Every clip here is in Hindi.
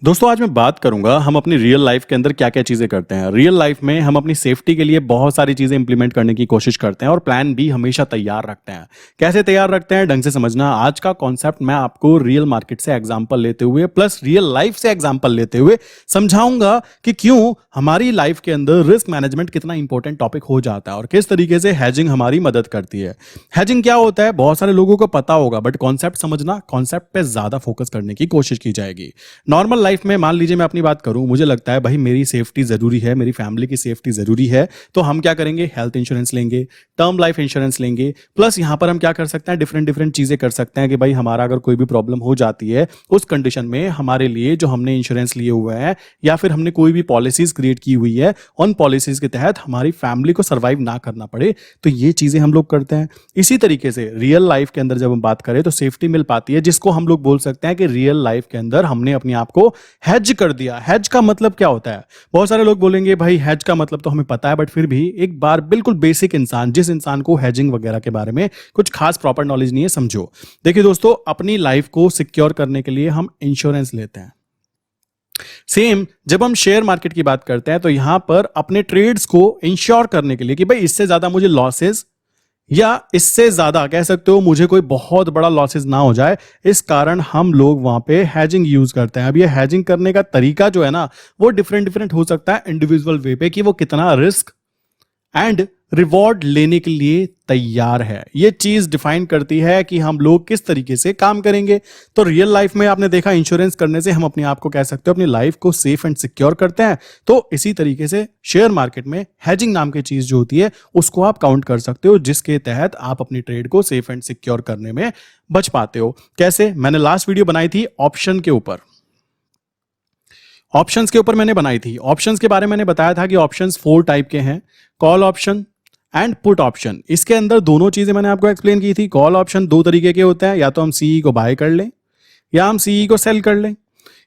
दोस्तों आज मैं बात करूंगा हम अपनी रियल लाइफ के अंदर क्या क्या चीजें करते हैं। रियल लाइफ में हम अपनी सेफ्टी के लिए बहुत सारी चीजें इंप्लीमेंट करने की कोशिश करते हैं और प्लान भी हमेशा तैयार रखते हैं। कैसे तैयार रखते हैं ढंग से समझना। आज का कॉन्सेप्ट मैं आपको रियल मार्केट से एग्जांपल लेते हुए प्लस रियल लाइफ से एग्जांपल लेते हुए समझाऊंगा कि क्यों हमारी लाइफ के अंदर रिस्क मैनेजमेंट कितना इंपॉर्टेंट टॉपिक हो जाता है और किस तरीके से हैजिंग हमारी मदद करती है। हैजिंग क्या होता है बहुत सारे लोगों को पता होगा, बट कॉन्सेप्ट समझना, कॉन्सेप्ट पे ज्यादा फोकस करने की कोशिश की जाएगी। नॉर्मल लाइफ में मान लीजिए मैं अपनी बात करूं, मुझे लगता है भाई मेरी सेफ्टी जरूरी है, मेरी फैमिली की सेफ्टी जरूरी है, तो हम क्या करेंगे, हेल्थ इंश्योरेंस लेंगे, टर्म लाइफ इंश्योरेंस लेंगे। प्लस यहां पर हम क्या कर सकते हैं, डिफरेंट डिफरेंट चीजें कर सकते हैं कि भाई हमारा अगर कोई भी प्रॉब्लम हो जाती है उस कंडीशन में हमारे लिए जो हमने इंश्योरेंस लिए हुए हैं या फिर हमने कोई भी पॉलिसीज क्रिएट की हुई है, उन पॉलिसीज के तहत हमारी फैमिली को सर्वाइव ना करना पड़े, तो ये चीजें हम लोग करते हैं। इसी तरीके से रियल लाइफ के अंदर जब हम बात करें तो सेफ्टी मिल पाती है, जिसको हम लोग बोल सकते हैं कि रियल लाइफ के अंदर हमने अपने आप को हेज कर दिया। हेज का मतलब क्या होता है, बहुत सारे लोग बोलेंगे भाई हेज का मतलब तो हमें पता है, बट फिर भी एक बार बिल्कुल बेसिक इंसान, जिस इंसान को हेजिंग वगैरह के बारे में कुछ खास प्रॉपर नॉलेज नहीं है, समझो। देखिए दोस्तों, अपनी लाइफ को सिक्योर करने के लिए हम इंश्योरेंस लेते हैं। सेम जब हम शेयर मार्केट की बात करते हैं तो यहां पर अपने ट्रेड्स को इंश्योर करने के लिए कि भाई इससे ज्यादा मुझे लॉसेस या इससे ज्यादा कह सकते हो मुझे कोई बहुत बड़ा लॉसेस ना हो जाए, इस कारण हम लोग वहां पे हैजिंग यूज करते हैं। अब ये हैजिंग करने का तरीका जो है ना, वो डिफरेंट डिफरेंट हो सकता है इंडिविजुअल वे पे कि वो कितना रिस्क एंड रिवॉर्ड लेने के लिए तैयार है। ये चीज डिफाइन करती है कि हम लोग किस तरीके से काम करेंगे। तो रियल लाइफ में आपने देखा इंश्योरेंस करने से हम अपने आप को कह सकते हो अपनी लाइफ को सेफ एंड सिक्योर करते हैं। तो इसी तरीके से शेयर मार्केट में हैजिंग नाम की चीज जो होती है उसको आप काउंट कर सकते हो, जिसके तहत आप अपनी ट्रेड को सेफ एंड सिक्योर करने में बच पाते हो। कैसे, मैंने लास्ट वीडियो बनाई थी ऑप्शन के ऊपर, ऑप्शंस के ऊपर मैंने बनाई थी। ऑप्शंस के बारे में मैंने बताया था कि ऑप्शंस 4 टाइप के हैं, call option and put option. इसके अंदर दोनों चीजें मैंने आपको एक्सप्लेन की थी। कॉल ऑप्शन 2 तरीके के होते हैं, या तो हम सीई को बाय कर लें या हम सीई को सेल कर लें।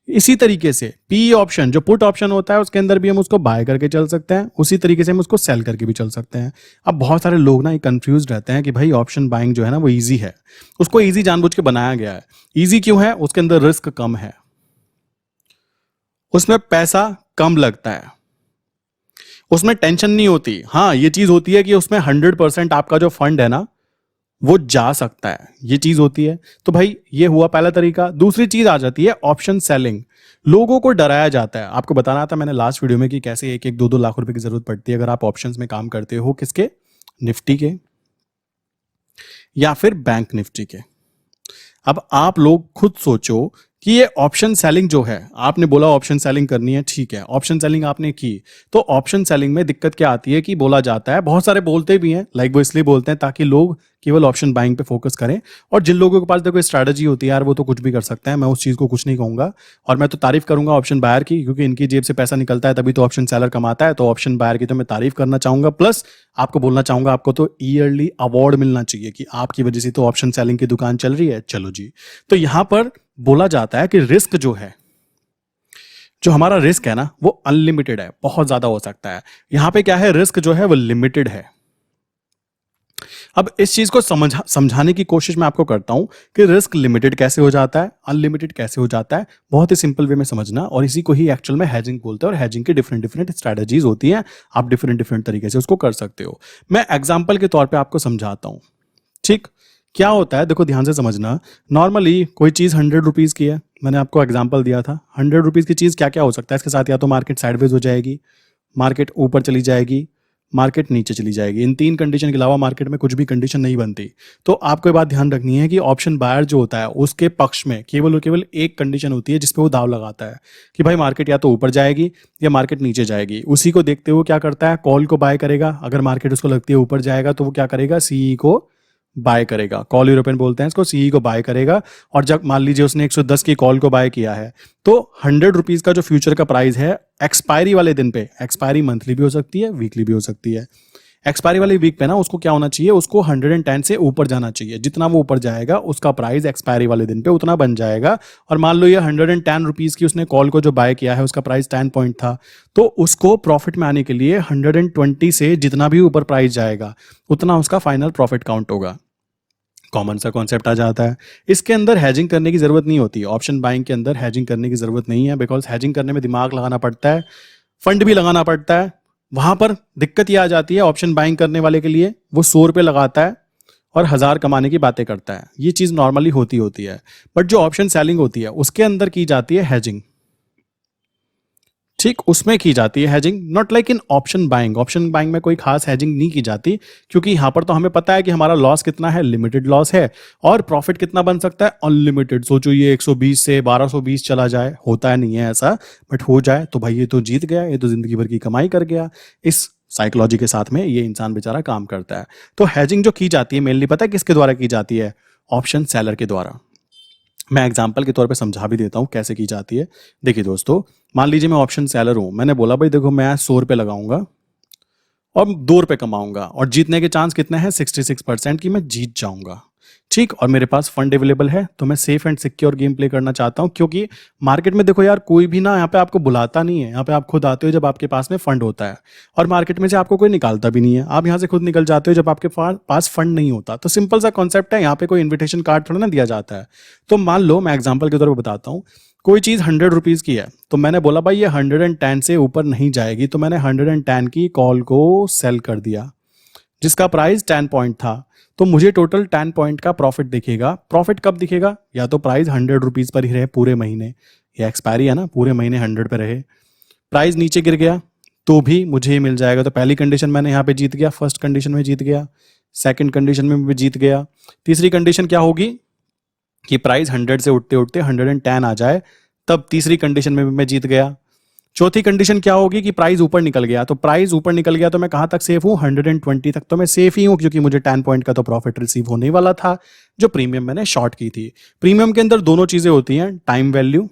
इसी तरीके से पी ऑप्शन जो पुट ऑप्शन होता है उसके अंदर भी हम उसको बाय करके चल सकते हैं, उसी तरीके से हम उसको सेल करके भी चल सकते हैं। अब बहुत सारे लोग ना कंफ्यूज रहते हैं कि भाई ऑप्शन बाइंग जो है ना वो इजी है, उसको इजी जानबूझ के बनाया गया है। इजी क्यों है, उसके अंदर रिस्क कम है, उसमें पैसा कम लगता है, उसमें टेंशन नहीं होती। हाँ ये चीज होती है कि उसमें 100% आपका जो फंड है ना वो जा सकता है, ये चीज होती है। तो भाई ये हुआ पहला तरीका। दूसरी चीज आ जाती है ऑप्शन सेलिंग। लोगों को डराया जाता है, आपको बताना था मैंने लास्ट वीडियो में कि कैसे 1-1, 2-2 लाख रुपए की जरूरत पड़ती है अगर आप ऑप्शंस में काम करते हो। किसके, निफ्टी के या फिर बैंक निफ्टी के। अब आप लोग खुद सोचो कि ये ऑप्शन सेलिंग जो है, आपने बोला ऑप्शन सेलिंग करनी है, ठीक है, ऑप्शन सेलिंग आपने की, तो ऑप्शन सेलिंग में दिक्कत क्या आती है कि बोला जाता है, बहुत सारे बोलते भी हैं, लाइक वो इसलिए बोलते हैं ताकि लोग केवल ऑप्शन बाइंग पे फोकस करें। और जिन लोगों के पास देखो स्ट्रैटेजी होती है यार, वो तो कुछ भी कर सकते हैं, मैं उस चीज को कुछ नहीं कहूंगा। और मैं तो तारीफ करूंगा ऑप्शन बायर की, क्योंकि इनकी जेब से पैसा निकलता है तभी तो ऑप्शन सेलर कमाता है। तो ऑप्शन बायर की तो मैं तारीफ करना चाहूंगा, प्लस आपको बोलना चाहूंगा आपको तो ईयरली अवार्ड मिलना चाहिए कि आपकी वजह से तो ऑप्शन सेलिंग की दुकान चल रही है। चलो जी, तो यहां पर बोला जाता है कि रिस्क जो है, जो हमारा रिस्क है ना वो अनलिमिटेड है, बहुत ज्यादा हो सकता है। यहां पे क्या है, रिस्क जो है वो लिमिटेड है। अब इस चीज को समझाने की कोशिश मैं आपको करता हूं कि रिस्क लिमिटेड कैसे हो जाता है, अनलिमिटेड कैसे हो जाता है, बहुत ही सिंपल वे में समझना। और इसी को ही एक्चुअल में हैजिंग बोलते हैं, और हैजिंग की डिफरेंट डिफरेंट स्ट्रेटजीज होती हैं, आप डिफरेंट डिफरेंट तरीके से उसको कर सकते हो। मैं एग्जाम्पल के तौर पर आपको समझाता हूं, ठीक। क्या होता है देखो, ध्यान से समझना। नॉर्मली कोई चीज 100 रुपीज की है, मैंने आपको एग्जांपल दिया था। 100 रुपीज की चीज क्या क्या हो सकता है इसके साथ, या तो मार्केट साइडवेज हो जाएगी, मार्केट ऊपर चली जाएगी, मार्केट नीचे चली जाएगी। इन 3 कंडीशन के अलावा मार्केट में कुछ भी कंडीशन नहीं बनती। तो आपको ये बात ध्यान रखनी है कि ऑप्शन बायर जो होता है उसके पक्ष में केवल और केवल एक कंडीशन होती है जिसपे वो दाव लगाता है कि भाई मार्केट या तो ऊपर जाएगी या मार्केट नीचे जाएगी। उसी को देखते हुए क्या करता है, कॉल को बाय करेगा। अगर मार्केट उसको लगती है ऊपर जाएगा तो वो क्या करेगा, सीई को बाय करेगा। कॉल यूरोपियन बोलते हैं इसको, सीई को बाय करेगा। और जब मान लीजिए उसने 110 की कॉल को बाय किया है, तो 100 रुपीज का जो फ्यूचर का प्राइस है एक्सपायरी वाले दिन पे, एक्सपायरी मंथली भी हो सकती है, वीकली भी हो सकती है। एक्सपायरी वाले वीक पे ना उसको क्या होना चाहिए, उसको 110 से ऊपर जाना चाहिए। जितना वो ऊपर जाएगा उसका प्राइस एक्सपायरी वाले दिन पे उतना बन जाएगा। और मान लो ये 110 रुपीज की उसने कॉल को जो बाय किया है, उसका प्राइस 10 पॉइंट था, तो उसको प्रॉफिट में आने के लिए 120 से जितना भी ऊपर प्राइस जाएगा उतना उसका फाइनल प्रॉफिट काउंट होगा। कॉमन सा कॉन्सेप्ट आ जाता है। इसके अंदर हैजिंग करने की ज़रूरत नहीं होती। ऑप्शन बाइंग के अंदर हैजिंग करने की ज़रूरत नहीं है, बिकॉज हैजिंग करने में दिमाग लगाना पड़ता है, फंड भी लगाना पड़ता है। वहां पर दिक्कत ये आ जाती है ऑप्शन बाइंग करने वाले के लिए, वो 100 रुपये लगाता है और 1000 कमाने की बातें करता है। ये चीज़ नॉर्मली होती है। बट जो ऑप्शन सेलिंग होती है उसके अंदर की जाती है हैजिंग। ठीक, उसमें की जाती है hedging, not like in option buying. Option buying में कोई खास हैजिंग नहीं की जाती, क्योंकि यहां पर तो हमें पता है कि हमारा लॉस कितना है, लिमिटेड लॉस है, और प्रॉफिट कितना बन सकता है, अनलिमिटेड। सोचो ये 120 से 1220 चला जाए, होता नहीं है ऐसा, बट हो जाए तो भाई ये तो जीत गया, ये तो जिंदगी भर की कमाई कर गया। इस साइकोलॉजी के साथ में ये इंसान बेचारा काम करता है। तो हैजिंग जो की जाती है मेनली पता है किसके द्वारा की जाती है, ऑप्शन सेलर के द्वारा। मैं एग्जाम्पल के तौर पे समझा भी देता हूँ कैसे की जाती है। देखिए दोस्तों, मान लीजिए मैं ऑप्शन सेलर हूँ, मैंने बोला भाई देखो मैं 100 रुपये लगाऊंगा और 2 रुपये कमाऊंगा, और जीतने के चांस कितने हैं, 66% की मैं जीत जाऊंगा। ठीक, और मेरे पास फंड अवेलेबल है, तो मैं safe and secure game play करना चाहता हूँ, क्योंकि मार्केट में देखो यार कोई भी ना यहाँ पे आपको बुलाता नहीं है, यहाँ पे आप खुद आते हो जब आपके पास में फंड होता है, और मार्केट में से आपको कोई निकालता भी नहीं है, आप यहाँ से खुद निकल जाते हो जब आपके पास फंड नहीं होता। तो सिंपल सा कॉन्सेप्ट है, यहाँ पे कोई इन्विटेशन कार्ड थोड़ा ना दिया जाता है। तो मान लो मैं एग्जाम्पल के तौर पर बताता हूँ, कोई चीज़ 100 रुपीज़ की है, तो मैंने बोला भाई ये 110 से ऊपर नहीं जाएगी, तो मैंने 110 की कॉल को सेल कर दिया, जिसका प्राइस 10 पॉइंट था। तो मुझे टोटल 10 पॉइंट का प्रॉफिट दिखेगा। प्रॉफिट कब दिखेगा, या तो प्राइस 100 रुपीज़ पर ही रहे पूरे महीने, या एक्सपायरी है ना, पूरे महीने 100 पे रहे। प्राइस नीचे गिर गया तो भी मुझे मिल जाएगा। तो पहली कंडीशन मैंने यहाँ पे जीत गया, फर्स्ट कंडीशन में जीत गया, सेकंड कंडीशन में भी जीत गया। तीसरी कंडीशन क्या होगी कि प्राइस 100 से उठते उठते 110 आ जाए, तब तीसरी कंडीशन में भी मैं जीत गया। चौथी कंडीशन क्या होगी कि प्राइस ऊपर निकल गया, तो प्राइस ऊपर निकल गया तो मैं कहां तक सेफ हूं, 120 तक तो मैं सेफ ही हूं, क्योंकि मुझे 10 पॉइंट का तो प्रॉफिट रिसीव होने ही वाला था, जो प्रीमियम मैंने शॉर्ट की थी। प्रीमियम के अंदर दोनों चीजें होती हैं, time value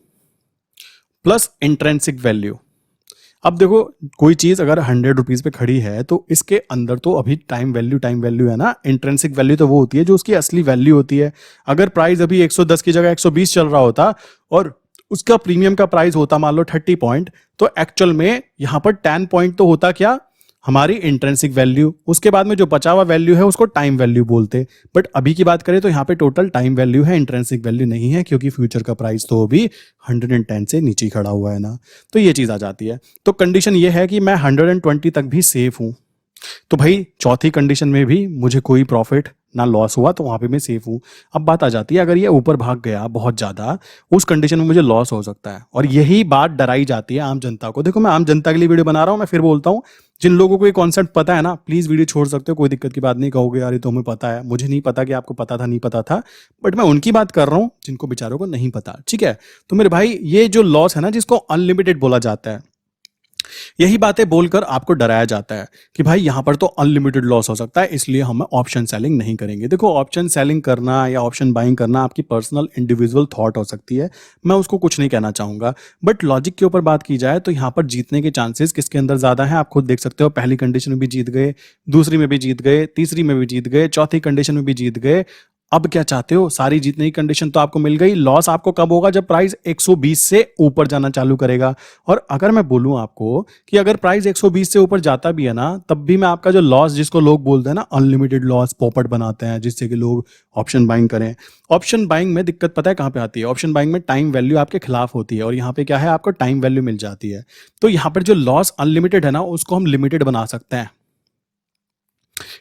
plus intrinsic value. अब देखो कोई चीज अगर 100 रुपीज पे खड़ी है तो इसके अंदर तो अभी टाइम वैल्यू है ना। इंट्रेंसिक वैल्यू तो वो होती है जो उसकी असली वैल्यू होती है। अगर प्राइस अभी 110 की जगह 120 चल रहा होता और उसका प्रीमियम का प्राइस होता मान लो 30 पॉइंट, तो एक्चुअल में यहां पर 10 पॉइंट तो होता क्या, हमारी इंट्रेंसिक वैल्यू। उसके बाद में जो बचा हुआ वैल्यू है उसको टाइम वैल्यू बोलते। बट अभी की बात करें तो यहाँ पे टोटल टाइम वैल्यू है, इंट्रेंसिक वैल्यू नहीं है, क्योंकि फ्यूचर का प्राइस तो अभी 110 से नीचे ही खड़ा हुआ है ना। तो ये चीज आ जाती है। तो कंडीशन ये है कि मैं 120 तक भी सेफ हूं। तो भाई चौथी कंडीशन में भी मुझे कोई प्रॉफिट ना लॉस हुआ, तो वहां पे मैं सेफ हूं। अब बात आ जाती है अगर ये ऊपर भाग गया बहुत ज्यादा, उस कंडीशन में मुझे लॉस हो सकता है, और यही बात डराई जाती है आम जनता को। देखो मैं आम जनता के लिए वीडियो बना रहा हूं, मैं फिर बोलता हूं, जिन लोगों को ये कॉन्सेप्ट पता है ना, प्लीज वीडियो छोड़ सकते हो, कोई दिक्कत की बात नहीं। कहोगे यार ये तो हमें पता है, मुझे नहीं पता कि आपको पता था नहीं पता था, बट मैं उनकी बात कर रहा हूं जिनको बेचारों को नहीं पता। ठीक है, तो मेरे भाई ये जो लॉस है ना, जिसको अनलिमिटेड बोला जाता है, यही बातें बोलकर आपको डराया जाता है कि भाई यहां पर तो अनलिमिटेड लॉस हो सकता है, इसलिए हम ऑप्शन सेलिंग नहीं करेंगे। देखो ऑप्शन सेलिंग करना या ऑप्शन बाइंग करना आपकी पर्सनल इंडिविजुअल थॉट हो सकती है, मैं उसको कुछ नहीं कहना चाहूंगा, बट लॉजिक के ऊपर बात की जाए तो यहां पर जीतने के चांसेस किसके अंदर ज्यादा है, आप खुद देख सकते हो। पहली कंडीशन में भी जीत गए, दूसरी में भी जीत गए, तीसरी में भी जीत गए, चौथी कंडीशन में भी जीत गए। अब क्या चाहते हो, सारी जीतने की कंडीशन तो आपको मिल गई। लॉस आपको कब होगा, जब प्राइस 120 से ऊपर जाना चालू करेगा। और अगर मैं बोलूं आपको कि अगर प्राइस 120 से ऊपर जाता भी है ना, तब भी मैं आपका जो लॉस, जिसको लोग बोलते हैं ना अनलिमिटेड लॉस, पॉपट बनाते हैं जिससे कि लोग ऑप्शन बाइंग करें। ऑप्शन बाइंग में दिक्कत पता है कहां पे आती है, ऑप्शन बाइंग में टाइम वैल्यू आपके खिलाफ होती है, और यहाँ पे क्या है, आपको टाइम वैल्यू मिल जाती है। तो यहाँ पर जो लॉस अनलिमिटेड है ना, उसको हम लिमिटेड बना सकते हैं।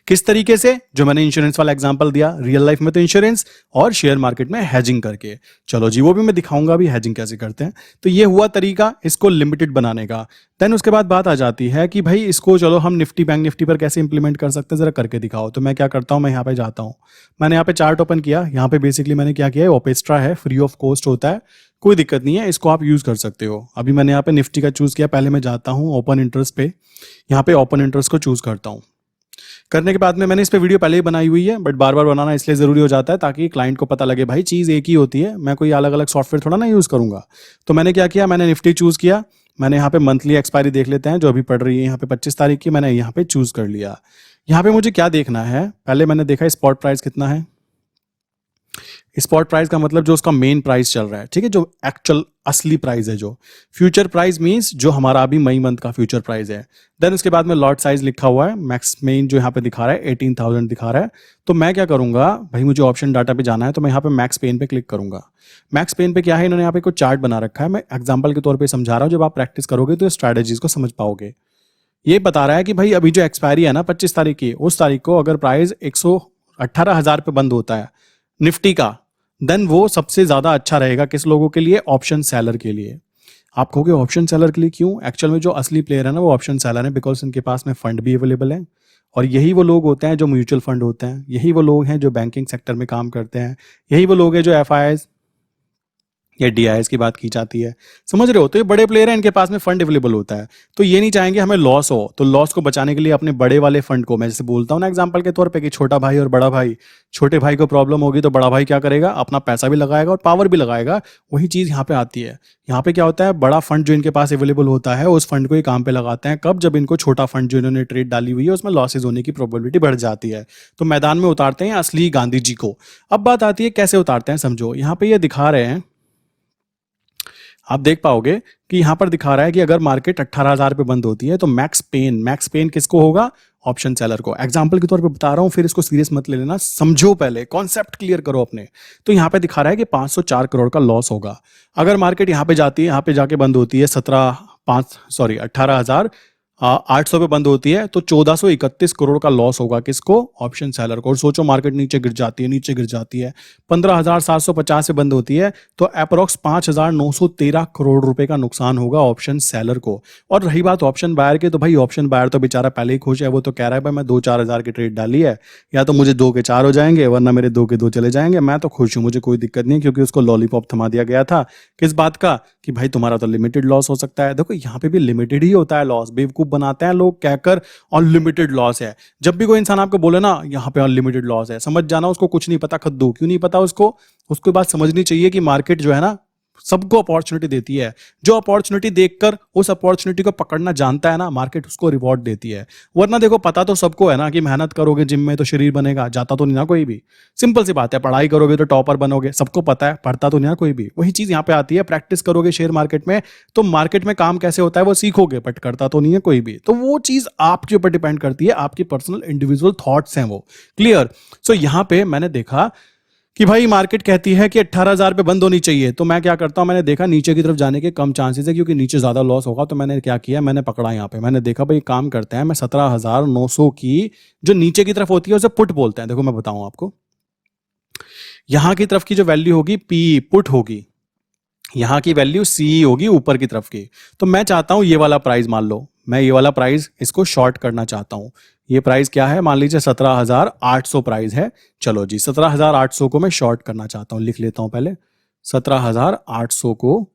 किस तरीके से, जो मैंने इंश्योरेंस वाला एग्जांपल दिया, रियल लाइफ में तो इंश्योरेंस, और शेयर मार्केट में हैजिंग करके। चलो जी वो भी मैं दिखाऊंगा भी हैजिंग कैसे करते हैं। तो ये हुआ तरीका इसको लिमिटेड बनाने का। देन उसके बाद बात आ जाती है कि भाई इसको चलो हम निफ्टी बैंक निफ्टी पर कैसे इंप्लीमेंट कर सकते हैं, जरा करके दिखाओ। तो मैं क्या करता हूं, मैं यहाँ पे जाता हूँ, मैंने यहाँ पे चार्ट ओपन किया। यहाँ पे बेसिकली मैंने क्या किया है, ओपेस्ट्रा है, फ्री ऑफ कॉस्ट होता है, कोई दिक्कत नहीं है, इसको आप यूज कर सकते हो। अभी मैंने यहाँ पे निफ्टी का चूज किया। पहले मैं जाता हूँ ओपन इंटरेस्ट पे, यहाँ पे ओपन इंटरेस्ट को चूज करता हूँ। करने के बाद में मैंने इस पे वीडियो पहले ही बनाई हुई है, बट बार बार बनाना इसलिए जरूरी हो जाता है ताकि क्लाइंट को पता लगे भाई चीज़ एक ही होती है, मैं कोई अलग अलग सॉफ्टवेयर थोड़ा ना यूज़ करूंगा। तो मैंने क्या किया, मैंने निफ्टी चूज़ किया। मैंने यहाँ पे मंथली एक्सपायरी देख लेते हैं जो अभी पड़ रही है, यहाँ पे 25 तारीख की, मैंने यहाँ पे चूज़ कर लिया। यहाँ पे मुझे क्या देखना है, पहले मैंने देखा स्पॉट प्राइस कितना है, स्पॉट प्राइस का मतलब जो उसका मेन प्राइस चल रहा है, ठीक है, जो एक्चुअल असली प्राइस है। जो फ्यूचर प्राइस मींस जो हमारा अभी मई मंथ का फ्यूचर प्राइस है। देन उसके बाद में लॉट साइज लिखा हुआ है, मैक्स मेन जो यहाँ पे दिखा रहा है 18,000 दिखा रहा है। तो मैं क्या करूंगा भाई, मुझे ऑप्शन डाटा पे जाना है तो मैं यहाँ पे मैक्स पेन पे क्लिक करूंगा। मैक्स पेन पे क्या है, इन्होंने यहाँ पे कुछ चार्ट बना रखा है, मैं एग्जाम्पल के तौर पर समझा रहा हूँ, जब आप प्रैक्टिस करोगे तो स्ट्रैटेजीज को समझ पाओगे। ये बता रहा है कि भाई अभी जो एक्सपायरी है ना 25 तारीख की, उस तारीख को अगर प्राइस 118,000 पे बंद होता है निफ्टी का, देन वो सबसे ज्यादा अच्छा रहेगा किस लोगों के लिए, ऑप्शन सेलर के लिए। आप कहोगे ऑप्शन सेलर के लिए क्यों? एक्चुअल में जो असली प्लेयर है ना वो ऑप्शन सेलर है, बिकॉज इनके पास में फंड भी अवेलेबल है। और यही वो लोग होते हैं जो म्यूचुअल फंड होते हैं, यही वो लोग हैं जो बैंकिंग सेक्टर में काम करते हैं, यही वो लोग हैं जो एफआईआईज या डीआईएस की बात की जाती है। समझ रहे हो? तो ये बड़े प्लेयर हैं, इनके पास में फंड अवेलेबल होता है। तो ये नहीं चाहेंगे हमें लॉस हो, तो लॉस को बचाने के लिए अपने बड़े वाले फंड को, मैं जैसे बोलता हूँ ना एग्जांपल के तौर पे कि छोटा भाई और बड़ा भाई, छोटे भाई को प्रॉब्लम होगी तो बड़ा भाई क्या करेगा, अपना पैसा भी लगाएगा और पावर भी लगाएगा। वही चीज यहाँ पे आती है। यहाँ पे क्या होता है, बड़ा फंड जो इनके पास अवेलेबल होता है उस फंड को ही काम पे लगाते हैं। कब? जब इनको छोटा फंड जो इन्होंने ट्रेड डाली हुई है उसमें लॉसेज होने की प्रोबेबिलिटी बढ़ जाती है, तो मैदान में उतारते हैं असली गांधी जी को। अब बात आती है कैसे उतारते हैं, समझो। यहाँ पे ये दिखा रहे हैं, आप देख पाओगे कि यहां पर दिखा रहा है कि अगर मार्केट 18,000 पे बंद होती है तो मैक्स पेन किसको होगा, ऑप्शन सेलर को। एग्जांपल के तौर पे बता रहा हूं, फिर इसको सीरियस मत ले लेना, समझो, पहले कॉन्सेप्ट क्लियर करो अपने। तो यहां पे दिखा रहा है कि 504 करोड़ का लॉस होगा अगर मार्केट यहां पे जाती है, यहां पे जाके बंद होती है 18,800 पे बंद होती है, तो 1431 करोड़ का लॉस होगा किसको, ऑप्शन सेलर को। और सोचो मार्केट नीचे गिर जाती है, नीचे गिर जाती है, 15,750 पे बंद होती है, तो अप्रोक्स 5,913 करोड़ रुपए का नुकसान होगा ऑप्शन सेलर को। और रही बात ऑप्शन बायर की, तो भाई ऑप्शन बायर तो बेचारा पहले ही खुश है, वो तो कह रहा है भाई मैं 2-4 हजार की ट्रेड डाली है, या तो मुझे 2 के 4 हो जाएंगे वरना मेरे 2 के 2 चले जाएंगे, मैं तो खुश हूं, मुझे कोई दिक्कत नहीं, क्योंकि उसको लॉलीपॉप थमा दिया गया था। किस बात का? कि भाई तुम्हारा तो लिमिटेड लॉस हो सकता है। देखो यहाँ पे भी लिमिटेड ही होता है लॉस, बेवकूफ बनाते हैं लोग कहकर अनलिमिटेड लॉस है। जब भी कोई इंसान आपको बोले ना यहाँ पे अनलिमिटेड लॉस है, समझ जाना उसको कुछ नहीं पता, खद्दू। क्यों नहीं पता उसको? उसको बात समझनी चाहिए कि मार्केट जो है ना सबको अपॉर्चुनिटी देती है। जो अपॉर्चुनिटी देखकर उस अपॉर्चुनिटी को पकड़ना जानता है ना, मार्केट उसको रिवॉर्ड देती है। वरना देखो पता तो सबको है ना कि मेहनत करोगे जिम में तो शरीर बनेगा, जाता तो नहीं ना कोई भी। सिंपल सी बात है, पढ़ाई करोगे तो टॉपर बनोगे, सबको पता है, पढ़ता तो नहीं ना कोई भी। वही चीज यहाँ पे आती है, प्रैक्टिस करोगे शेयर मार्केट में तो मार्केट में काम कैसे होता है वो सीखोगे, बट करता तो नहीं है कोई भी। तो वो चीज आपके ऊपर डिपेंड करती है, आपकी पर्सनल इंडिविजुअल थॉट्स हैं वो। क्लियर? सो यहाँ पे मैंने देखा कि भाई मार्केट कहती है कि 18,000 पे बंद होनी चाहिए, तो मैं क्या करता हूं, मैंने देखा नीचे की तरफ जाने के कम चांसेस है क्योंकि नीचे ज्यादा लॉस होगा। तो मैंने क्या किया, मैंने पकड़ा यहाँ पे, मैंने देखा भाई काम करते हैं, मैं 17,900 की जो नीचे की तरफ होती है उसे पुट बोलते हैं। देखो मैं बताऊं आपको, यहां की तरफ की जो वैल्यू होगी पी पुट होगी, यहां की वैल्यू सी होगी ऊपर की तरफ की। तो मैं चाहता हूं ये वाला प्राइस, मान लो मैं ये वाला प्राइस इसको शॉर्ट करना चाहता हूं। ये प्राइस क्या है, मान लीजिए 17,800 प्राइस है। चलो जी 17,800 को मैं शॉर्ट करना चाहता हूं, लिख लेता हूं पहले, 17,800 को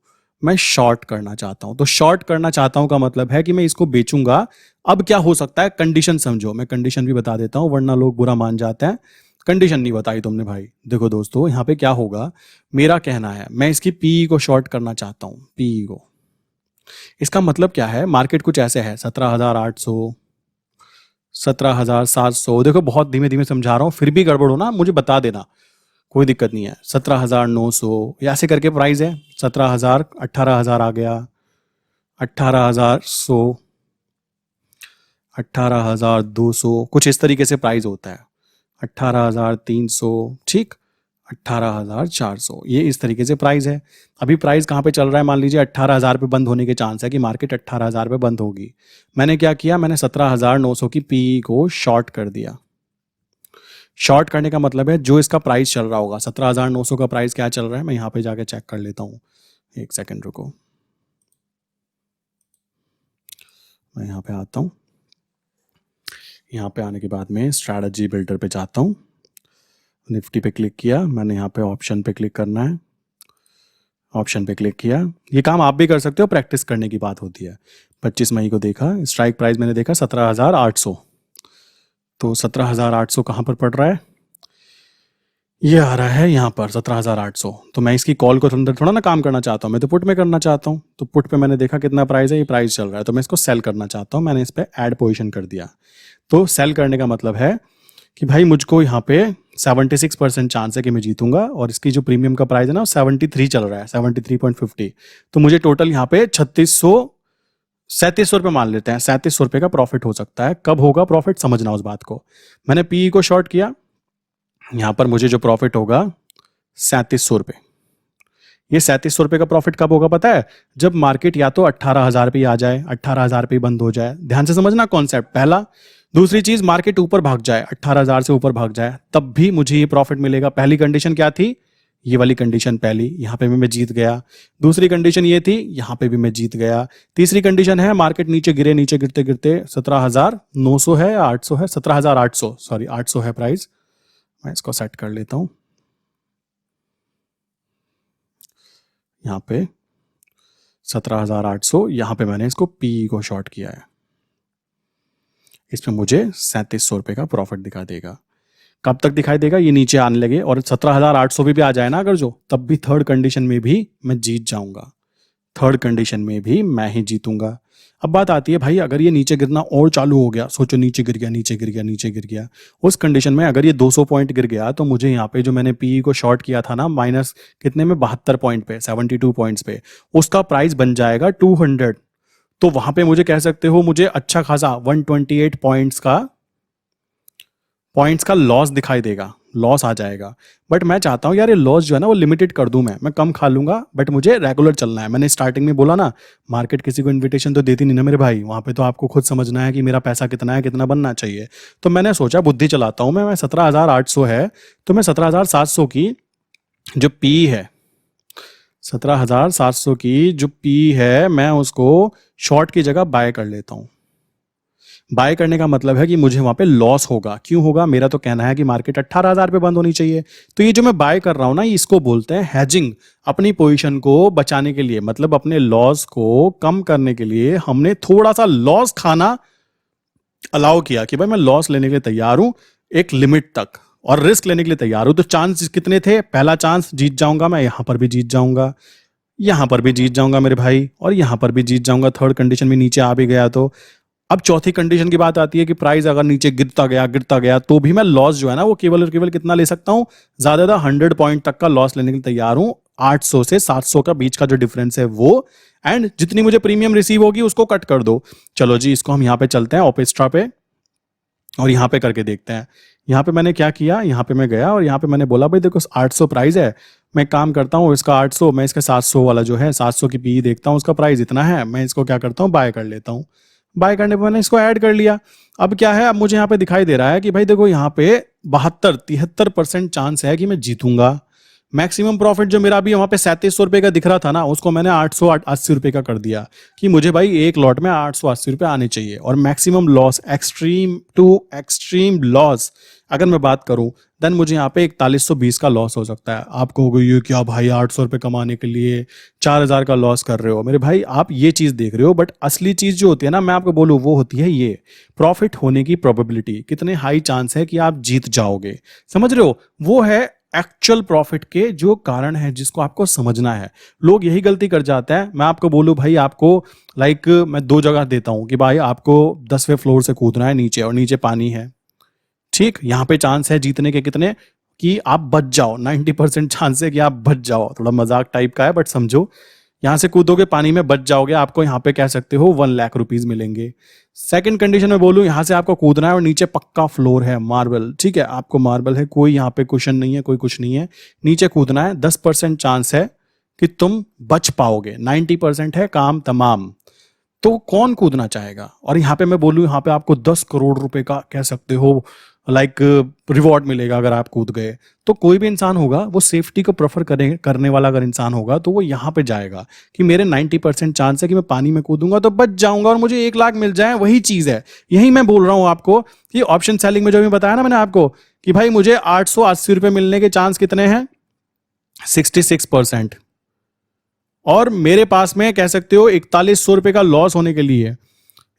मैं शॉर्ट करना चाहता हूं। तो शॉर्ट करना चाहता हूं का मतलब है कि मैं इसको बेचूंगा। अब क्या हो सकता है, कंडीशन समझो, मैं कंडीशन भी बता देता हूं वरना लोग बुरा मान जाते हैं। कंडीशन नहीं बताई तुमने भाई। देखो दोस्तों यहाँ पे क्या होगा, मेरा कहना है मैं इसकी पी को शॉर्ट करना चाहता हूं, पी को। इसका मतलब क्या है, मार्केट कुछ ऐसे है 17,800, 17,700। देखो बहुत धीमे धीमे समझा रहा हूं, फिर भी गड़बड़ हो ना मुझे बता देना, कोई दिक्कत नहीं है। 17,900 ऐसे करके प्राइस है, 17,000, 18,000 आ गया, 18,100, 18,200, कुछ इस तरीके से प्राइस होता है, 18,300, ठीक, 18,400, ये इस तरीके से प्राइस है। अभी प्राइस कहाँ पे चल रहा है, मान लीजिए 18,000 पे बंद होने के चांस है कि मार्केट 18,000 पे बंद होगी। मैंने क्या किया, मैंने 17,900 की पी को शॉर्ट कर दिया। शॉर्ट करने का मतलब है जो इसका प्राइस चल रहा होगा, 17,900 का प्राइस क्या चल रहा है, मैं यहाँ पे जाके चेक कर लेता हूँ, एक सेकेंड रुको, मैं यहाँ पे आता हूँ। यहाँ पे आने के बाद में स्ट्रैटेजी बिल्डर पे जाता हूँ, निफ्टी पे क्लिक किया मैंने, यहाँ पे ऑप्शन पे क्लिक करना है, ऑप्शन पे क्लिक किया। ये काम आप भी कर सकते हो, प्रैक्टिस करने की बात होती है। 25 मई को देखा, स्ट्राइक प्राइस मैंने देखा 17,800, तो 17,800 कहाँ पर पड़ रहा है, ये आ रहा है यहाँ पर 17,800। तो मैं इसकी कॉल को अंदर थोड़ा ना काम करना चाहता हूँ, मैं तो पुट में करना चाहता हूँ। तो पुट पे मैंने देखा कितना प्राइस है, ये प्राइस चल रहा है, तो मैं इसको सेल करना चाहता हूँ, मैंने इस पर ऐड पोजिशन कर दिया। तो सेल करने का मतलब है कि भाई मुझको यहाँ पे 76% चांस है कि मैं जीतूंगा, और इसकी जो प्रीमियम का प्राइस है ना वो 73 चल रहा है, 73.50। तो मुझे टोटल यहाँ पे 3700 रुपये मान लेते हैं, 3700 रुपये का प्रॉफिट हो सकता है। कब होगा प्रॉफिट, समझना उस बात को। मैंने पीई को शॉर्ट किया, यहाँ पर मुझे जो प्रॉफिट होगा 3700 रुपये। ये 3700 रुपये का प्रॉफिट कब होगा पता है, जब मार्केट या तो 18,000 पे आ जाए, 18,000 पे बंद हो जाए। ध्यान से समझना कॉन्सेप्ट, पहला। दूसरी चीज, मार्केट ऊपर भाग जाए, 18,000 से ऊपर भाग जाए, तब भी मुझे ये प्रॉफिट मिलेगा। पहली कंडीशन क्या थी, ये वाली कंडीशन पहली, यहां पे भी मैं जीत गया। दूसरी कंडीशन ये थी, यहां पे भी मैं जीत गया। तीसरी कंडीशन है मार्केट नीचे गिरे, नीचे गिरते गिरते 17,900 है या 800 है, 17,800, सॉरी 800 है प्राइस। मैं इसको सेट कर लेता हूं यहाँ पे 17,800। यहां पे मैंने इसको पी को शॉर्ट किया है, इसमें मुझे 3700 रुपये का प्रॉफिट दिखा देगा। कब तक दिखाई देगा, ये नीचे आने लगे और 17,800 भी आ जाए ना अगर जो, तब भी थर्ड कंडीशन में भी मैं जीत जाऊंगा। थर्ड कंडीशन में भी मैं ही जीतूंगा। अब बात आती है भाई, अगर ये नीचे गिरना और चालू हो गया, सोचो नीचे गिर गया, नीचे गिर गया, नीचे गिर गया, उस कंडीशन में अगर ये 200 पॉइंट गिर गया, तो मुझे यहाँ पे जो मैंने पीई को शॉर्ट किया था ना, माइनस कितने में, 72 पॉइंट पे, 72 पॉइंट्स पे, उसका प्राइस बन जाएगा 200। तो वहां पे मुझे कह सकते हो मुझे अच्छा खासा 128 पॉइंट्स का लॉस दिखाई देगा, लॉस आ जाएगा। बट मैं चाहता हूं यार ये लॉस जो है ना वो लिमिटेड कर दूं, मैं कम खा लूंगा, बट मुझे रेगुलर चलना है। मैंने स्टार्टिंग में बोला ना, मार्केट किसी को इन्विटेशन तो देती नहीं ना मेरे भाई, वहां पे तो आपको खुद समझना है कि मेरा पैसा कितना है, कितना बनना चाहिए। तो मैंने सोचा बुद्धि चलाता हूं मैं 17,800 है, तो मैं 17,700 की जो पी है, 17,700 की जो पी है, मैं उसको शॉर्ट की जगह बाय कर लेता हूं। बाय करने का मतलब है कि मुझे वहां पे लॉस होगा। क्यों होगा, मेरा तो कहना है कि मार्केट 18,000 पे बंद होनी चाहिए। तो ये जो मैं बाय कर रहा हूं ना, इसको बोलते हैं हैजिंग। अपनी पोजीशन को बचाने के लिए, मतलब अपने लॉस को कम करने के लिए, हमने थोड़ा सा लॉस खाना अलाउ किया कि भाई मैं लॉस लेने के लिए तैयार हूं एक लिमिट तक, और रिस्क लेने के लिए तैयार हूं। तो चांस कितने थे, पहला चांस जीत जाऊंगा मैं, यहां पर भी जीत जाऊंगा, यहां पर भी जीत जाऊंगा मेरे भाई, और यहां पर भी जीत जाऊंगा। थर्ड कंडीशन में नीचे आ भी गया तो। अब चौथी कंडीशन की बात आती है कि प्राइस अगर नीचे गिरता गया तो भी मैं लॉस जो है ना वो केवल और केवल कितना ले सकता हूं, ज्यादा 100 पॉइंट तक का लॉस लेने के लिए तैयार हूं। 800 से 700 का बीच का जो डिफरेंस है वो, एंड जितनी मुझे प्रीमियम रिसीव होगी उसको कट कर दो। चलो जी, इसको हम यहां पे चलते हैं ओपेस्ट्रा पे, और यहां पे करके देखते हैं। यहां पे मैंने क्या किया, यहां पे मैं गया और यहां पे मैंने बोला भाई देखो 800 प्राइस है, मैं काम करता हूँ इसका 800, मैं इसका 700 वाला जो है 700 की पी देखता हूँ, उसका प्राइस इतना है, मैं इसको क्या करता हूँ, बाय कर लेता हूँ। बाय करने पर मैंने इसको ऐड कर लिया। अब क्या है, अब मुझे यहाँ पे दिखाई दे रहा है कि भाई देखो यहाँ पे 73% चांस है कि मैं जीतूंगा। मैक्सिमम प्रॉफिट जो मेरा अभी वहां पे 3700 रुपए का दिख रहा था ना, उसको मैंने 880 रुपए का कर दिया कि मुझे भाई एक लॉट में 880 रुपए आने चाहिए। और maximum loss, extreme to extreme loss अगर मैं बात करूं, देन मुझे यहाँ पे 4120 का लॉस हो सकता है। आप कहोगे ये क्या भाई, 800 रुपए कमाने के लिए 4000 का लॉस कर रहे हो। मेरे भाई आप ये चीज देख रहे हो, बट असली चीज जो होती है ना, मैं आपको बोलूं, वो होती है ये प्रॉफिट होने की प्रोबेबिलिटी, कितने हाई चांस है कि आप जीत जाओगे। समझ रहे हो, वो है एक्चुअल प्रॉफिट के जो कारण है जिसको आपको समझना है। लोग यही गलती कर जाते हैं। मैं आपको बोलूं भाई, आपको मैं 2 जगह देता हूं कि भाई आपको 10वें फ्लोर से कूदना है नीचे, और नीचे पानी है, ठीक, यहां पे चांस है जीतने के कितने, कि आप बच जाओ, 90% चांस है कि आप बच जाओ। थोड़ा मजाक टाइप का है बट समझो, यहां से कूदोगे पानी में बच जाओगे, आपको यहां पे कह सकते हो 1 लाख रुपीज मिलेंगे। सेकंड कंडीशन में बोलूं, यहां से आपको कूदना है और नीचे पक्का फ्लोर है, मार्बल, ठीक है, आपको मार्बल है, कोई यहां पे कुशन नहीं है, कोई कुछ नहीं है, नीचे कूदना है, 10% चांस है कि तुम बच पाओगे, 90% है काम तमाम। तो कौन कूदना चाहेगा। और यहाँ पे मैं बोलूँ, यहाँ पे आपको 10 करोड़ रुपए का कह सकते हो रिवॉर्ड मिलेगा अगर आप कूद गए। तो कोई भी इंसान होगा वो सेफ्टी को प्रेफर करने वाला अगर इंसान होगा तो वो यहाँ पे जाएगा कि मेरे 90% चांस है कि मैं पानी में कूदूंगा तो बच जाऊंगा और मुझे 1 लाख मिल जाए। वही चीज है, यही मैं बोल रहा हूँ आपको कि ऑप्शन सेलिंग में जो भी बताया ना मैंने आपको कि भाई मुझे 880 रुपए मिलने के चांस कितने हैं, 66%। और मेरे पास में कह सकते हो 4100 रुपए का लॉस होने के लिए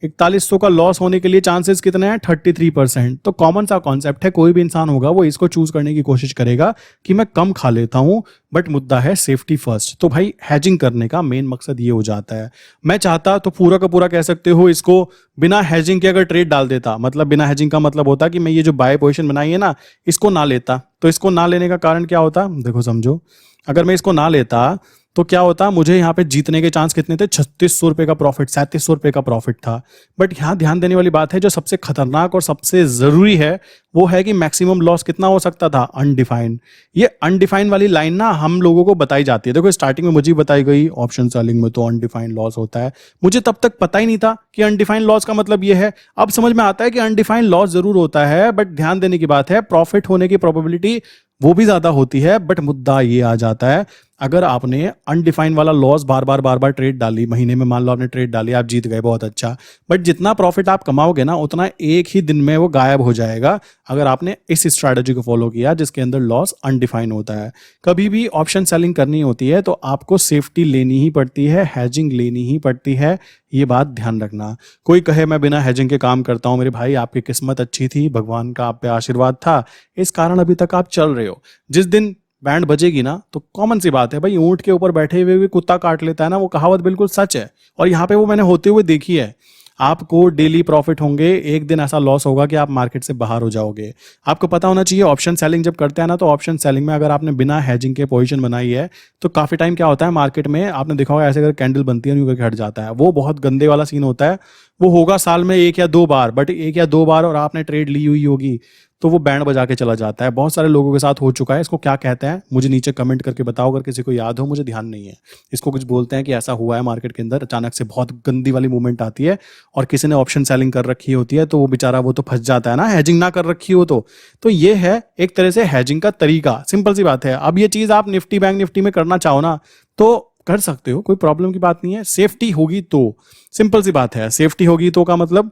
4100 का लॉस होने के लिए चांसेस कितने हैं? 33%। तो कॉमन सा कॉन्सेप्ट है, कोई भी इंसान होगा वो इसको चूज करने की कोशिश करेगा कि मैं कम खा लेता हूं, बट मुद्दा है सेफ्टी फर्स्ट। तो भाई हैजिंग करने का मेन मकसद ये हो जाता है। मैं चाहता तो पूरा का पूरा कह सकते हो इसको बिना हैजिंग के अगर ट्रेड डाल देता, मतलब बिना हैजिंग का मतलब होता कि मैं ये जो बाय पोजीशन बनाई है ना, इसको ना लेता। तो इसको ना लेने का कारण क्या होता? देखो समझो, अगर मैं इसको ना लेता तो क्या होता, मुझे यहाँ पे जीतने के चांस कितने थे? 3600 रुपए का प्रॉफिट, 3700 रुपए का प्रॉफिट था। बट यहाँ ध्यान देने वाली बात है, जो सबसे खतरनाक और सबसे जरूरी है वो है कि मैक्सिमम लॉस कितना हो सकता था? अनडिफाइंड। ये अनडिफाइंड वाली लाइन ना हम लोगों को बताई जाती है। देखो स्टार्टिंग में मुझे बताई गई ऑप्शन सेलिंग में तो अनडिफाइंड लॉस होता है, मुझे तब तक पता ही नहीं था कि अनडिफाइंड लॉस का मतलब ये है। अब समझ में आता है कि अनडिफाइंड लॉस जरूर होता है, बट ध्यान देने की बात है प्रॉफिट होने की प्रोबेबिलिटी वो भी ज्यादा होती है। बट मुद्दा ये आ जाता है, अगर आपने अनडिफाइंड वाला लॉस बार बार ट्रेड डाली, महीने में मान लो आपने ट्रेड डाली, आप जीत गए, बहुत अच्छा, बट जितना प्रॉफिट आप कमाओगे ना उतना एक ही दिन में वो गायब हो जाएगा अगर आपने इस स्ट्रैटेजी को फॉलो किया जिसके अंदर लॉस अनडिफाइंड होता है। कभी भी ऑप्शन सेलिंग करनी होती है तो आपको सेफ्टी लेनी ही पड़ती है, हैजिंग लेनी ही पड़ती है, ये बात ध्यान रखना। कोई कहे मैं बिना हैजिंग के काम करता हूं, मेरे भाई आपकी किस्मत अच्छी थी, भगवान का आप पे आशीर्वाद था, इस कारण अभी तक आप चल रहे हो। जिस दिन बैंड बजेगी ना तो कॉमन सी बात है भाई, ऊंट के ऊपर बैठे हुए भी कुत्ता काट लेता है ना, वो कहावत बिल्कुल सच है। और यहाँ पे वो मैंने होते हुए देखी है। आपको डेली प्रॉफिट होंगे, एक दिन ऐसा लॉस होगा कि आप मार्केट से बाहर हो जाओगे। आपको पता होना चाहिए ऑप्शन सेलिंग जब करते हैं ना, तो ऑप्शन सेलिंग में अगर आपने बिना हैजिंग के पोजीशन बनाई है तो काफी टाइम क्या होता है मार्केट में, आपने देखा होगा ऐसे अगर कैंडल बनती है यूं करके हट जाता है, वो बहुत गंदे वाला सीन होता है। वो होगा साल में एक या दो बार, बट एक या दो बार और आपने ट्रेड ली हुई होगी तो वो बैंड बजा के चला जाता है। बहुत सारे लोगों के साथ हो चुका है। इसको क्या कहते हैं मुझे नीचे कमेंट करके बताओ, अगर किसी को याद हो, मुझे ध्यान नहीं है। इसको कुछ बोलते हैं कि ऐसा हुआ है मार्केट के अंदर, अचानक से बहुत गंदी वाली मूवमेंट आती है और किसी ने ऑप्शन सेलिंग कर रखी होती है तो वो बेचारा वो तो फंस जाता है ना, हैजिंग ना कर रखी हो तो ये है एक तरह से हैजिंग का तरीका। सिंपल सी बात है। अब ये चीज आप निफ्टी बैंक निफ्टी में करना चाहो ना तो कर सकते हो, कोई प्रॉब्लम की बात नहीं है, सेफ्टी होगी तो। सिंपल सी बात है, सेफ्टी होगी तो का मतलब,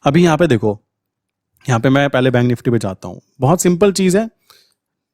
अभी यहां पे देखो, यहाँ पे मैं पहले बैंक निफ्टी पे जाता हूँ, बहुत सिंपल चीज़ है।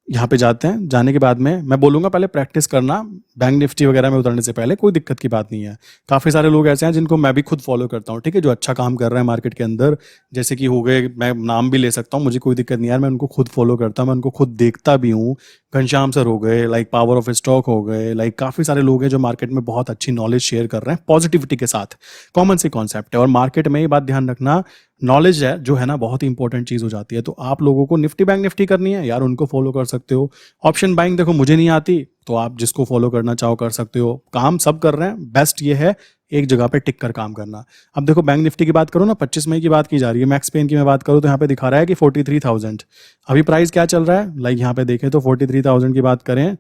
यहाँ पे जाते हैं, जाने के बाद में मैं बोलूँगा पहले प्रैक्टिस करना बैंक निफ्टी वगैरह में उतरने से पहले, कोई दिक्कत की बात नहीं है। काफ़ी सारे लोग ऐसे हैं जिनको मैं भी खुद फॉलो करता हूँ, ठीक है, जो अच्छा काम कर रहे हैं मार्केट के अंदर, जैसे कि हो गए, मैं नाम भी ले सकता हूँ, मुझे कोई दिक्कत नहीं यार, मैं उनको खुद फॉलो करता हूँ, मैं उनको खुद देखता भी हूँ। घनश्याम सर हो गए, लाइक पावर ऑफ स्टॉक हो गए, लाइक काफ़ी सारे लोग हैं जो मार्केट में बहुत अच्छी नॉलेज शेयर कर रहे हैं पॉजिटिविटी के साथ। कॉमन सी कॉन्सेप्ट है। और मार्केट में ये बात ध्यान रखना, नॉलेज है जो है ना बहुत ही इंपॉर्टेंट चीज हो जाती है। तो आप लोगों को निफ्टी बैंक निफ्टी करनी है यार, उनको फॉलो कर सकते हो। ऑप्शन बाइंग देखो मुझे नहीं आती, तो आप जिसको फॉलो करना चाहो कर सकते हो। काम सब कर रहे हैं, बेस्ट ये है एक जगह पे टिक कर काम करना। अब देखो बैंक निफ्टी की बात करो ना, 25 मई की बात की जा रही है, मैक्स पेन की मैं बात करूँ तो यहाँ पे दिखा रहा है कि 43,000 अभी प्राइस क्या चल रहा है। लाइक यहाँ पे देखें तो 43,000 की बात करें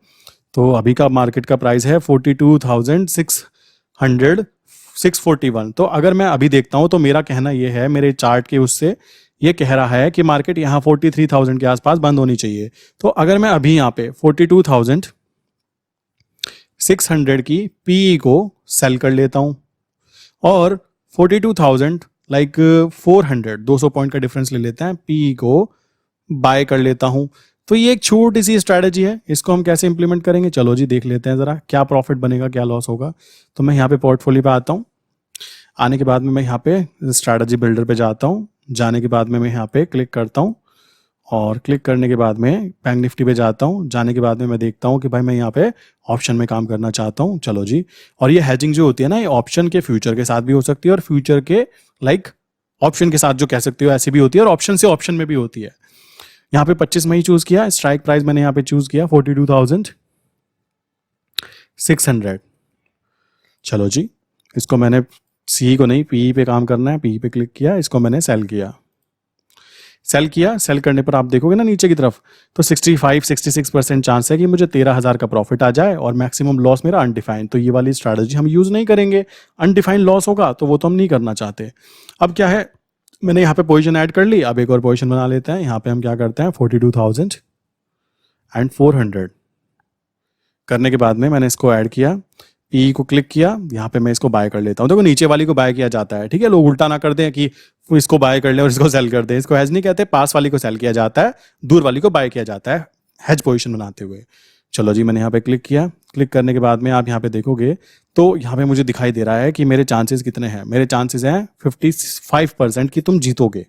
तो अभी का मार्केट का प्राइस है 42,641। तो अगर मैं अभी देखता हूं तो मेरा कहना यह है, मेरे चार्ट के उससे ये कह रहा है कि मार्केट यहाँ 43,000 के आसपास बंद होनी चाहिए। तो अगर मैं अभी यहाँ पे 42,600 की पीई को सेल कर लेता हूं और 42,000 लाइक 400 200 पॉइंट का डिफरेंस ले लेते हैं, पीई को बाय कर लेता हूं, तो ये एक छोटी सी स्ट्रैटेजी है। इसको हम कैसे इंप्लीमेंट करेंगे, चलो जी देख लेते हैं जरा, क्या प्रॉफिट बनेगा क्या लॉस होगा। तो मैं यहाँ पे पोर्टफोलियो पे आता हूँ, आने के बाद में मैं यहाँ पे स्ट्रैटेजी बिल्डर पे जाता हूँ, जाने के बाद में मैं यहाँ पे क्लिक करता हूँ और क्लिक करने के बाद में बैंक निफ्टी पे जाता हूँ, जाने के बाद में मैं देखता हूँ कि भाई मैं यहाँ पे ऑप्शन में काम करना चाहता हूँ, चलो जी। और ये हैजिंग जो होती है ना, ये ऑप्शन के फ्यूचर के साथ भी हो सकती है और फ्यूचर के लाइक ऑप्शन के साथ जो कह सकते हो ऐसी भी होती है, और ऑप्शन से ऑप्शन में भी होती है। यहाँ पे 25 मई चूज किया, स्ट्राइक प्राइस मैंने यहाँ पे चूज किया 42,600। चलो जी, इसको मैंने सी को नहीं पी पे काम करना है, पी पे क्लिक किया, इसको मैंने सेल किया। सेल करने पर आप देखोगे ना नीचे की तरफ तो 65-66% चांस है कि मुझे 13,000 का प्रॉफिट आ जाए और मैक्सिमम लॉस मेरा अनडिफाइंड। तो ये वाली स्ट्रैटेजी हम यूज नहीं करेंगे, अनडिफाइंड लॉस होगा तो वो तो हम नहीं करना चाहते। अब क्या है, मैंने यहाँ पे पोजीशन ऐड कर ली, अब एक और पोजीशन बना लेते हैं। यहाँ पे हम क्या करते हैं 42,400 करने के बाद में मैंने इसको ऐड किया, पी को क्लिक किया, यहाँ पे मैं इसको बाय कर लेता हूँ। देखो नीचे वाली को बाय किया जाता है, ठीक है, लोग उल्टा ना कर दें कि इसको बाय कर ले और इसको सेल कर दें। इसको हेज नहीं कहते, पास वाली को सेल किया जाता है, दूर वाली को बाय किया जाता है हेज पोजीशन बनाते हुए। चलो जी, मैंने यहाँ पे क्लिक किया। क्लिक करने के बाद में आप यहाँ पे देखोगे तो यहाँ पे मुझे दिखाई दे रहा है कि मेरे चांसेस कितने हैं। मेरे चांसेस हैं 55% कि तुम जीतोगे।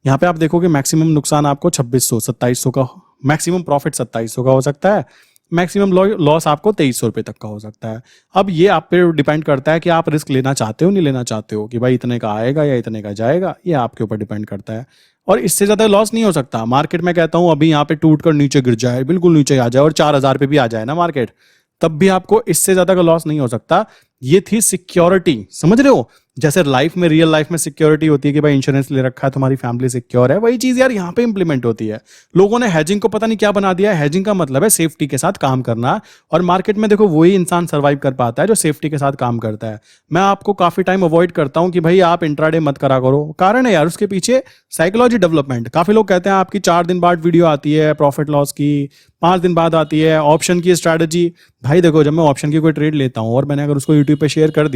यहाँ पे आप देखोगे मैक्सिमम नुकसान आपको 2600-2700 का, मैक्सिमम प्रॉफिट 2700 का हो सकता है, मैक्सिमम लॉस आपको 2300 रुपये तक का हो सकता है। अब ये आप पे डिपेंड करता है कि आप रिस्क लेना चाहते हो नहीं लेना चाहते हो, कि भाई इतने का आएगा या इतने का जाएगा, ये आपके ऊपर डिपेंड करता है। और इससे ज़्यादा लॉस नहीं हो सकता। मार्केट में कहता हूँ अभी यहाँ पे टूट कर नीचे गिर जाए, बिल्कुल नीचे आ जाए और 4000 पे भी आ जाए ना मार्केट, तब भी आपको इससे ज्यादा का लॉस नहीं हो सकता। ये थी सिक्योरिटी, समझ रहे हो? जैसे लाइफ में, रियल लाइफ में सिक्योरिटी होती है कि भाई इंश्योरेंस ले रखा है, तुम्हारी फैमिली सिक्योर है, वही चीज यार यहाँ पे इंप्लीमेंट होती है। लोगों ने हैजिंग को पता नहीं क्या बना दिया है। हैजिंग का मतलब है सेफ्टी के साथ काम करना, और मार्केट में देखो वही इंसान सर्वाइव कर पाता है जो सेफ्टी के साथ काम करता है। मैं आपको काफी टाइम अवॉइड करता हूं कि भाई आप इंट्राडे मत करा करो। कारण है यार उसके पीछे साइकोलॉजी डेवलपमेंट। काफी लोग कहते हैं आपकी 4 दिन बाद वीडियो आती है प्रॉफिट लॉस की, 5 दिन बाद आती है ऑप्शन की स्ट्रैटेजी। भाई देखो, जब मैं ऑप्शन की कोई ट्रेड लेता हूं और मैंने अगर उसको यूट्यूब पे शेयर कर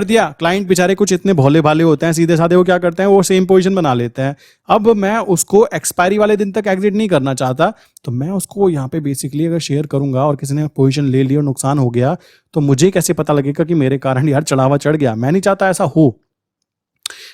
दिया, क्लाइंट बेचारे कुछ इतने भोले भाले होते हैं, सीधे साधे, वो क्या करते हैं, वो सेम पोजीशन बना लेते हैं। अब मैं उसको एक्सपायरी वाले दिन तक एग्जिट नहीं करना चाहता, तो मैं उसको यहाँ पे बेसिकली अगर शेयर करूंगा और किसी ने पोजीशन ले ली और नुकसान हो गया, तो मुझे कैसे पता लगेगा कि मेरे कारण यार चढ़ावा चढ़ गया? मैं नहीं चाहता ऐसा हो।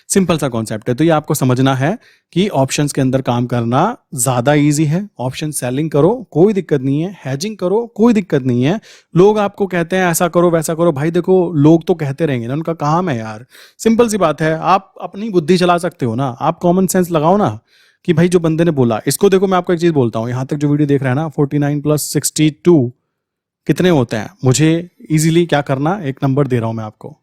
सिंपल सा कॉन्सेप्ट है। तो ये आपको समझना है कि ऑप्शंस के अंदर काम करना ज्यादा इजी है। ऑप्शन सेलिंग करो, कोई दिक्कत नहीं है। हैजिंग करो, कोई दिक्कत नहीं है। लोग आपको कहते हैं ऐसा करो वैसा करो, भाई देखो लोग तो कहते रहेंगे ना, उनका काम है यार। सिंपल सी बात है, आप अपनी बुद्धि चला सकते हो ना, आप कॉमन सेंस लगाओ ना कि भाई जो बंदे ने बोला इसको देखो। मैं आपको एक चीज बोलता हूँ, यहां तक जो वीडियो देख रहा है ना, 49 + 62 कितने होते हैं? मुझे इजीली क्या करना, एक नंबर दे रहा हूं मैं आपको,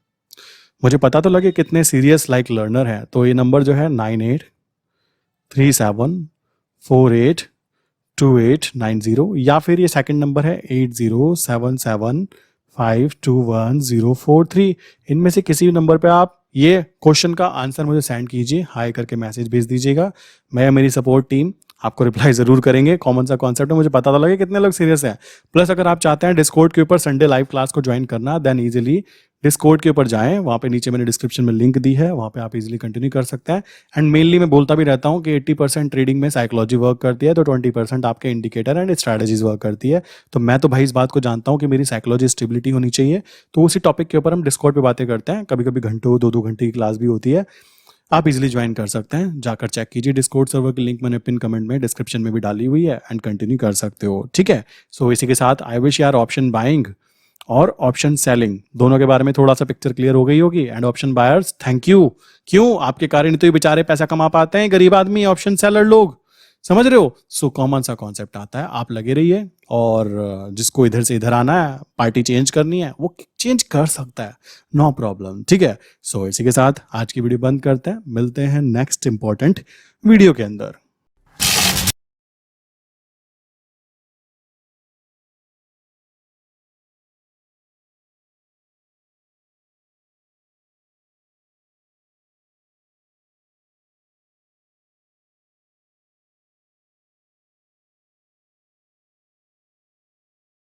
मुझे पता तो लगे कितने सीरियस लाइक लर्नर है। तो ये नंबर जो है 9837482890, या फिर ये सेकंड नंबर है 8077521043। इनमें से किसी भी नंबर पे आप ये क्वेश्चन का आंसर मुझे सेंड कीजिए, हाई करके मैसेज भेज दीजिएगा। मैं, मेरी सपोर्ट टीम आपको रिप्लाई जरूर करेंगे। कॉमन सा कॉन्सेप्ट है, मुझे पता तो लगे कितने लोग सीरियस हैं। प्लस अगर आप चाहते हैं डिस्कॉर्ड के ऊपर संडे लाइव क्लास को ज्वाइन करना, देन इजीली डिस्कॉर्ड के ऊपर जाएं, वहाँ पे नीचे मैंने डिस्क्रिप्शन में लिंक दी है, वहाँ पे आप इजीली कंटिन्यू कर सकते हैं। एंड मेनली मैं बोलता भी रहता हूँ कि 80% ट्रेडिंग में साइकोलॉजी वर्क करती है, तो 20% आपके इंडिकेटर एंड स्ट्रैटेजीज वर्क करती है। तो मैं तो भाई इस बात को जानता हूँ कि मेरी साइकोलॉजी स्टेबिलिटी होनी चाहिए, तो उसी टॉपिक के ऊपर हम डिस्कॉर्ड पे बातें करते हैं। कभी कभी घंटों 2-2 घंटे की क्लास भी होती है। आप इजीली ज्वाइन कर सकते हैं, जाकर चेक कीजिए। डिस्कॉर्ड सर्वर की लिंक मैंने पिन कमेंट में डिस्क्रिप्शन में भी डाली हुई है, एंड कंटिन्यू कर सकते हो, ठीक है? सो इसी के साथ आई विश यार ऑप्शन बाइंग और ऑप्शन सेलिंग दोनों के बारे में थोड़ा सा पिक्चर क्लियर हो गई होगी। And option buyers, thank you. क्यों? आपके कारण तो ये बेचारे पैसा कमा पाते हैं, गरीब आदमी, ऑप्शन सेलर लोग, समझ रहे हो? सो कॉमन सा कॉन्सेप्ट आता है, आप लगे रहिए। और जिसको इधर से इधर आना है, पार्टी चेंज करनी है, वो चेंज कर सकता है, नो प्रॉब्लम, ठीक है? सो इसी के साथ आज की वीडियो बंद करते हैं, मिलते हैं नेक्स्ट इंपॉर्टेंट वीडियो के अंदर।